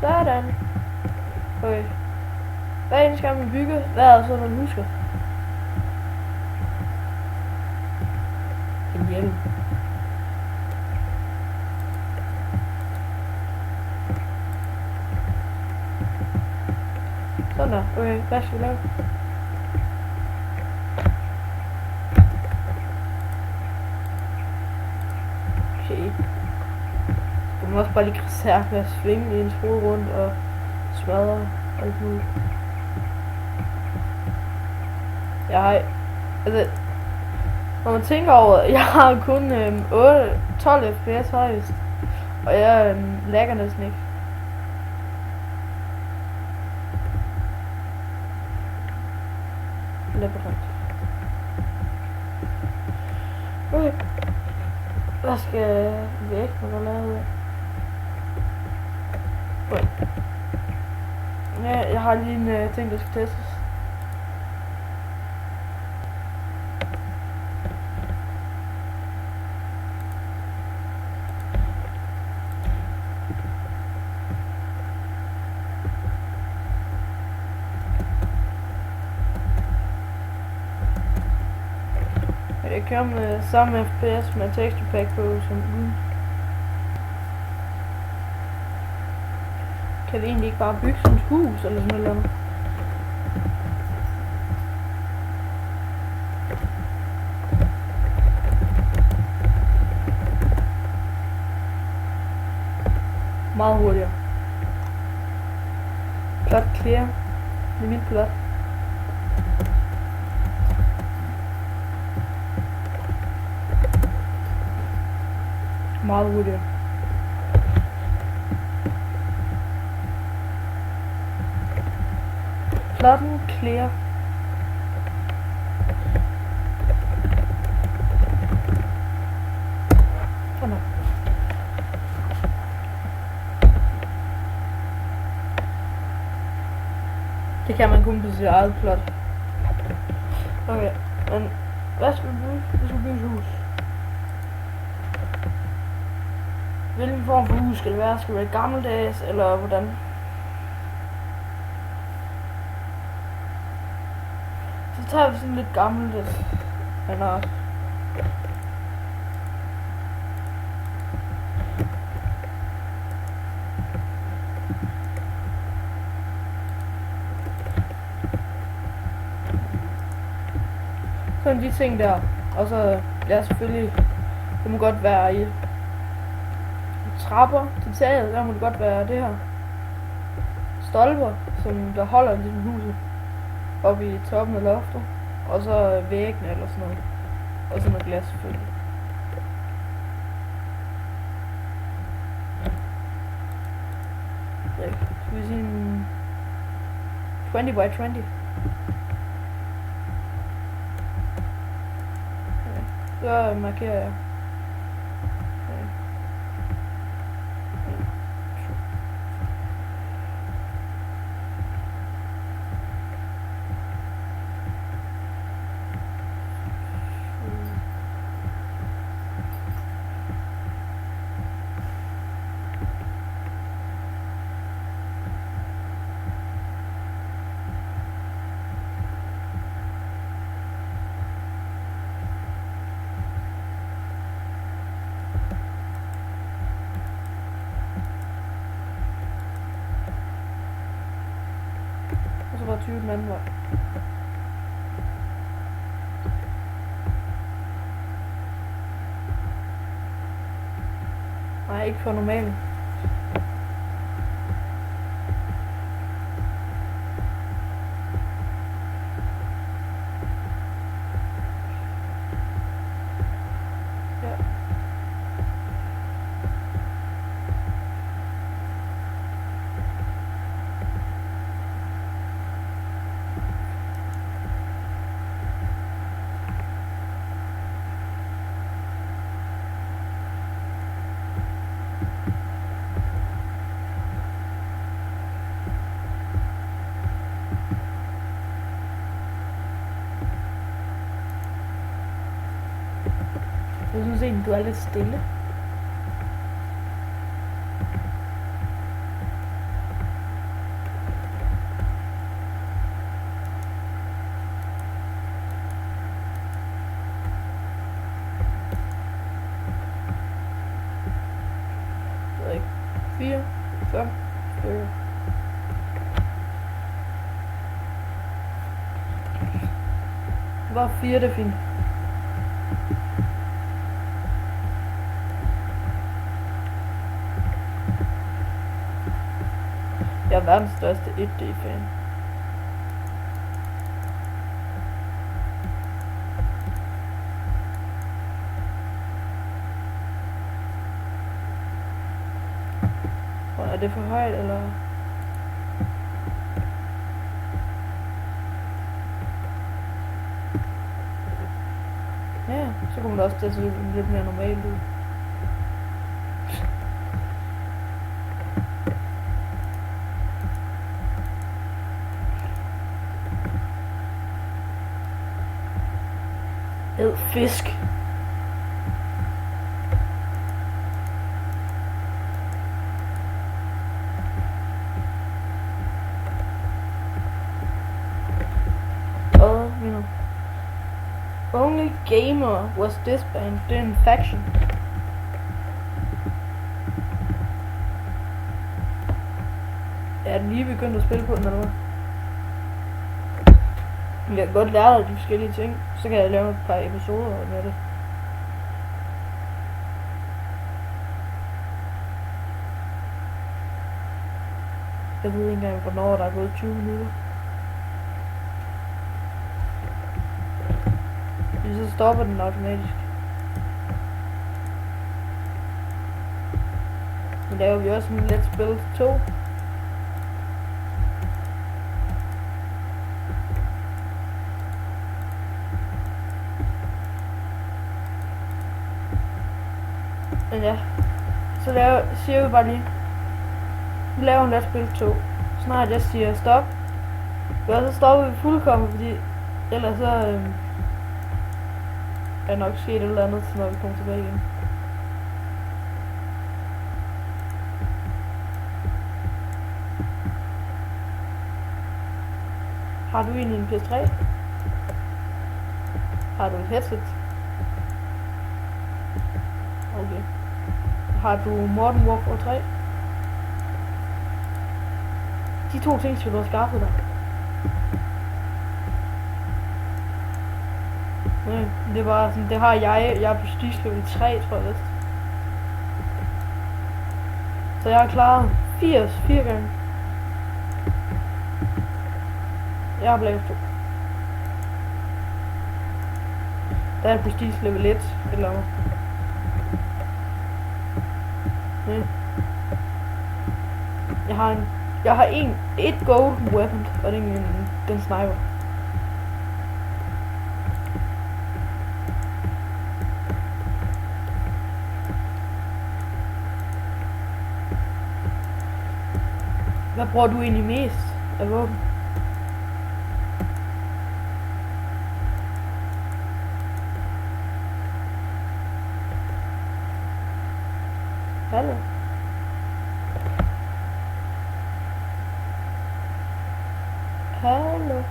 Sådan. Okay. Hver eneste gang man bygger, hvad er der så, når man husker? En hjelm. Sådan der. Okay, hvad skal vi lave? Okay. Du må også bare lige kritisere med at svinge i en tråd rundt og smadre alt muligt. Jeg har... Altså... Når man tænker over, jeg har kun 12 fps højst. Og jeg lagger næsten ikke. Labyrint. Okay. Hvad skal væggene lave ud af? Okay. Ja, jeg har lige en ting, der skal testes. Jeg kører med samme FPS med texture pack på som uden. Kan vi egentlig ikke bare bygge sådan et hus eller sådan noget? Meget hurtigere. Plot clear. Det er mit plot. Meget hurtigere. Plotten clear. Sådan. Det kan man kun på sit eget plot. Okay, men hvad skal vi bygge? Vi skal bygge et hus. Hvilken form for hus skal det være? Skal det være gammeldags, eller hvordan? Så tager vi sådan lidt gammeldags. Eller... Sådan de ting der. Og så, ja selvfølgelig, det må godt være i trapper til taget, der må det godt være det her. Stolper, som der holder ligesom huset oppe i toppen af loftet. Og så væggene eller sådan noget. Og så noget glas selvfølgelig. Skal vi sige en 20 by 20? Så markerer jeg. Og så var 20 den anden vej. Nej, ikke for normalt. Jeg synes egentlig, du er lidt stille. 4, 5 stykker. Bare 4, det er fint. Jeg er verdens største 1D-fan. Er det for højt, eller? Ja, så kommer det også til at se lidt mere normalt ud. Æd fisk. Only gamer was disbanded in faction. Jeg er lige begyndt at spille på den, eller hvad? Jeg kan godt lære dig de forskellige ting, så kan jeg lave et par episoder med det. Jeg ved ikke engang, hvornår der er gået 20 minutter. Så stopper den automatisk. Nu laver vi også en Let's Build 2. Men ja, så siger vi bare lige, vi laver en Let's Build 2. Snart jeg siger stop. Ja, så stopper vi fuldkommen, fordi ellers så er nok sket et eller andet, når vi kommer tilbage igen. Har du egentlig en PS3? Har du et headset? Okay. Har du Modern Warfare 3? De to ting skal du have skaffet dig. Nej, det er bare sådan, det har jeg. Jeg er på prestige 3, tror jeg vist. Så jeg har klaret 4 gange. Jeg har Black Ops 2. Der er prestige level 1 eller andet. Nej. Jeg har et golden weapon, og det er den sniper. Hvad bruger du egentlig mest af våben? Hallo? Hallo?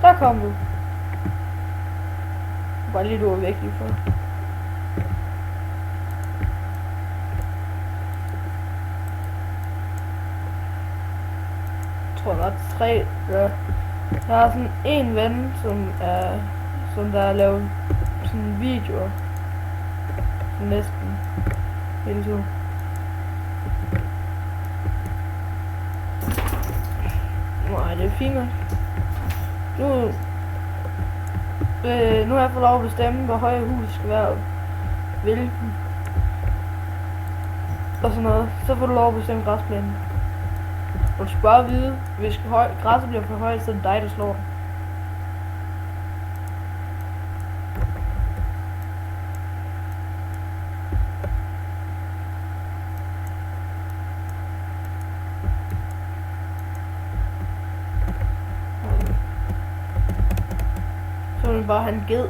Der kom du. Bare lige du var væk lige før. Jeg tror der er 3. Der er sådan en ven, som der lavet sådan videoer næsten hele tiden. Nej, det er fint nok. Nu har jeg fået lov at bestemme, hvor høje huset skal være, og hvilken og sådan noget. Så får du lov at bestemme græsplænen. Og du skal bare vide, hvis græsset bliver for højt, så er det dig, der slår den. Så vil vi bare have en ged.